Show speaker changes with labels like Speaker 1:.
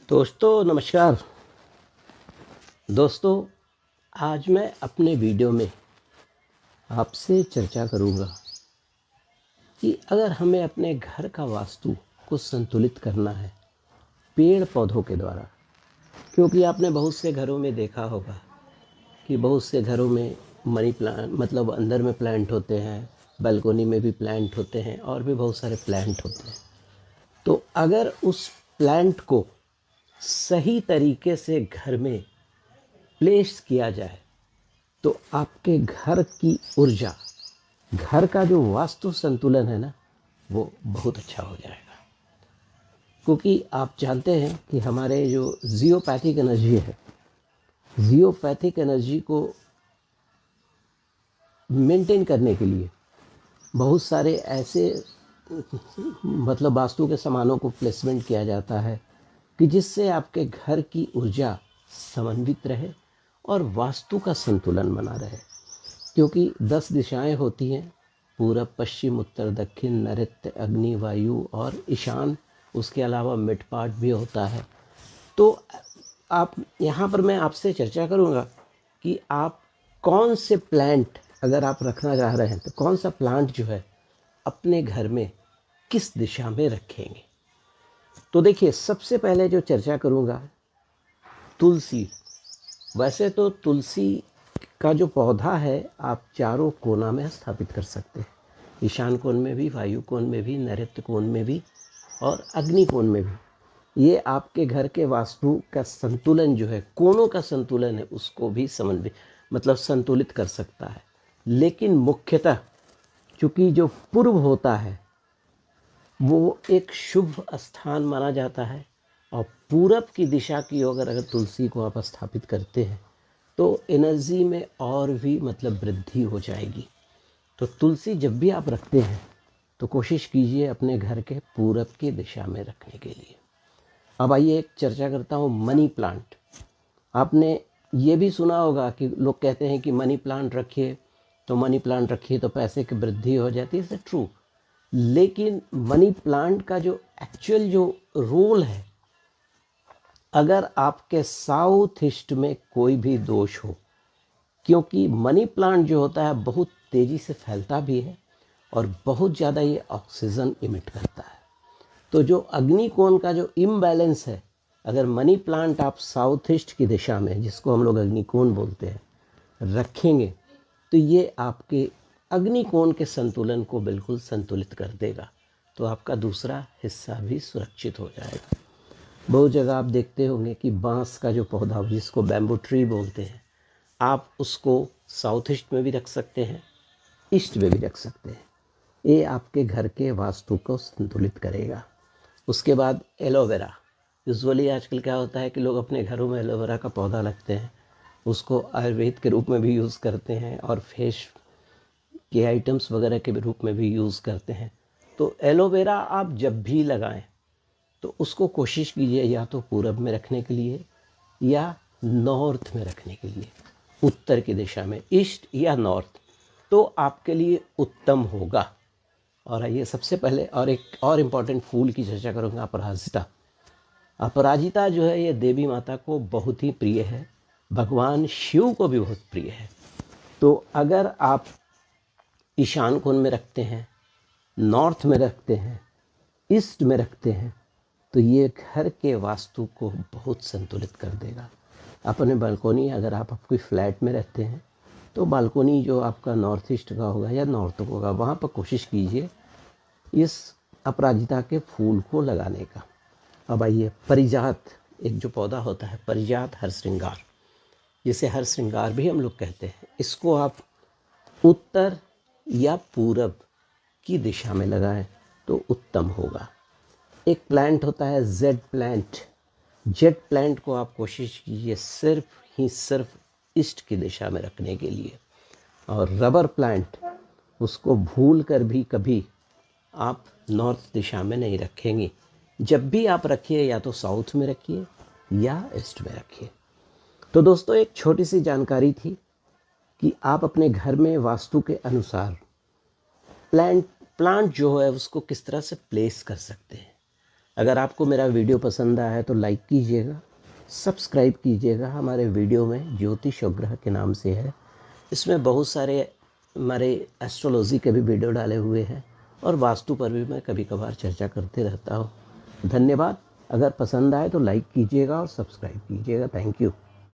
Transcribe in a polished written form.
Speaker 1: दोस्तों नमस्कार। दोस्तों आज मैं अपने वीडियो में आपसे चर्चा करूंगा कि अगर हमें अपने घर का वास्तु को संतुलित करना है पेड़ पौधों के द्वारा, क्योंकि आपने बहुत से घरों में देखा होगा कि बहुत से घरों में मनी प्लांट मतलब अंदर में प्लांट होते हैं, बालकोनी में भी प्लांट होते हैं और भी बहुत सारे प्लांट होते हैं। तो अगर उस प्लांट को सही तरीके से घर में प्लेस किया जाए तो आपके घर की ऊर्जा, घर का जो वास्तु संतुलन है ना, वो बहुत अच्छा हो जाएगा। क्योंकि आप जानते हैं कि हमारे जो जियोपैथिक एनर्जी है, जियोपैथिक एनर्जी को मेंटेन करने के लिए बहुत सारे ऐसे मतलब वास्तु के सामानों को प्लेसमेंट किया जाता है कि जिससे आपके घर की ऊर्जा समन्वित रहे और वास्तु का संतुलन बना रहे। क्योंकि 10 दिशाएं होती हैं, पूरब पश्चिम उत्तर दक्षिण नैऋत्य अग्नि वायु और ईशान, उसके अलावा मिड पार्ट भी होता है। तो आप यहाँ पर मैं आपसे चर्चा करूँगा कि आप कौन से प्लांट अगर आप रखना चाह रहे हैं तो कौन सा प्लांट जो है अपने घर में किस दिशा में रखेंगे। तो देखिए, सबसे पहले जो चर्चा करूँगा तुलसी। वैसे तो तुलसी का जो पौधा है आप चारों कोना में स्थापित कर सकते हैं, ईशान कोण में भी, वायु कोण में भी, नैऋत्य कोण में भी और अग्नि कोण में भी। ये आपके घर के वास्तु का संतुलन जो है, कोणों का संतुलन है, उसको भी समन्वित मतलब संतुलित कर सकता है। लेकिन मुख्यतः चूँकि जो पूर्व होता है वो एक शुभ स्थान माना जाता है और पूरब की दिशा की ओर अगर तुलसी को आप स्थापित करते हैं तो एनर्जी में और भी मतलब वृद्धि हो जाएगी। तो तुलसी जब भी आप रखते हैं तो कोशिश कीजिए अपने घर के पूरब की दिशा में रखने के लिए। अब आइए एक चर्चा करता हूँ मनी प्लांट। आपने ये भी सुना होगा कि लोग कहते हैं कि मनी प्लांट रखिए तो पैसे की वृद्धि हो जाती है। इट्स ट्रू, लेकिन मनी प्लांट का जो एक्चुअल जो रोल है, अगर आपके साउथ ईस्ट में कोई भी दोष हो, क्योंकि मनी प्लांट जो होता है बहुत तेज़ी से फैलता भी है और बहुत ज़्यादा ये ऑक्सीजन इमिट करता है। तो जो अग्निकोण का जो इम्बैलेंस है, अगर मनी प्लांट आप साउथ ईस्ट की दिशा में, जिसको हम लोग अग्निकोण बोलते हैं, रखेंगे तो ये आपके अग्निकोण के संतुलन को बिल्कुल संतुलित कर देगा। तो आपका दूसरा हिस्सा भी सुरक्षित हो जाएगा। बहुत जगह आप देखते होंगे कि बांस का जो पौधा, जिसको बैम्बू ट्री बोलते हैं, आप उसको साउथ ईस्ट में भी रख सकते हैं, ईस्ट में भी रख सकते हैं। ये आपके घर के वास्तु को संतुलित करेगा। उसके बाद एलोवेरा। यूजुअली आजकल क्या होता है कि लोग अपने घरों में एलोवेरा का पौधा रखते हैं, उसको आयुर्वेद के रूप में भी यूज़ करते हैं और फेस के आइटम्स वगैरह के रूप में भी यूज़ करते हैं। तो एलोवेरा आप जब भी लगाएं तो उसको कोशिश कीजिए या तो पूरब में रखने के लिए या नॉर्थ में रखने के लिए, उत्तर की दिशा में, ईस्ट या नॉर्थ, तो आपके लिए उत्तम होगा। और आइए सबसे पहले और एक और इम्पॉर्टेंट फूल की चर्चा करूँगा, अपराजिता। अपराजिता जो है ये देवी माता को बहुत ही प्रिय है, भगवान शिव को भी बहुत प्रिय है। तो अगर आप ईशान कोण में रखते हैं, नॉर्थ में रखते हैं, ईस्ट में रखते हैं तो ये घर के वास्तु को बहुत संतुलित कर देगा। अपने बालकोनी, अगर आप कोई फ्लैट में रहते हैं तो बालकोनी जो आपका नॉर्थ ईस्ट का होगा या नॉर्थ का होगा, वहाँ पर कोशिश कीजिए इस अपराजिता के फूल को लगाने का। अब आइए परिजात, एक जो पौधा होता है परिजात हर श्रृंगार, जिसे हर श्रृंगार भी हम लोग कहते हैं, इसको आप उत्तर या पूरब की दिशा में लगाएं तो उत्तम होगा। एक प्लांट होता है जेड प्लांट। जेड प्लांट को आप कोशिश कीजिए सिर्फ ईस्ट की दिशा में रखने के लिए। और रबर प्लांट, उसको भूल कर भी कभी आप नॉर्थ दिशा में नहीं रखेंगे। जब भी आप रखिए या तो साउथ में रखिए या ईस्ट में रखिए। तो दोस्तों, एक छोटी सी जानकारी थी कि आप अपने घर में वास्तु के अनुसार प्लांट जो है उसको किस तरह से प्लेस कर सकते हैं। अगर आपको मेरा वीडियो पसंद आया है तो लाइक कीजिएगा, सब्सक्राइब कीजिएगा। हमारे वीडियो में ज्योतिष और ग्रह के नाम से है, इसमें बहुत सारे हमारे एस्ट्रोलॉजी के भी वीडियो डाले हुए हैं और वास्तु पर भी मैं कभी कभार चर्चा करते रहता हूँ। धन्यवाद। अगर पसंद आए तो लाइक कीजिएगा और सब्सक्राइब कीजिएगा। Thank you.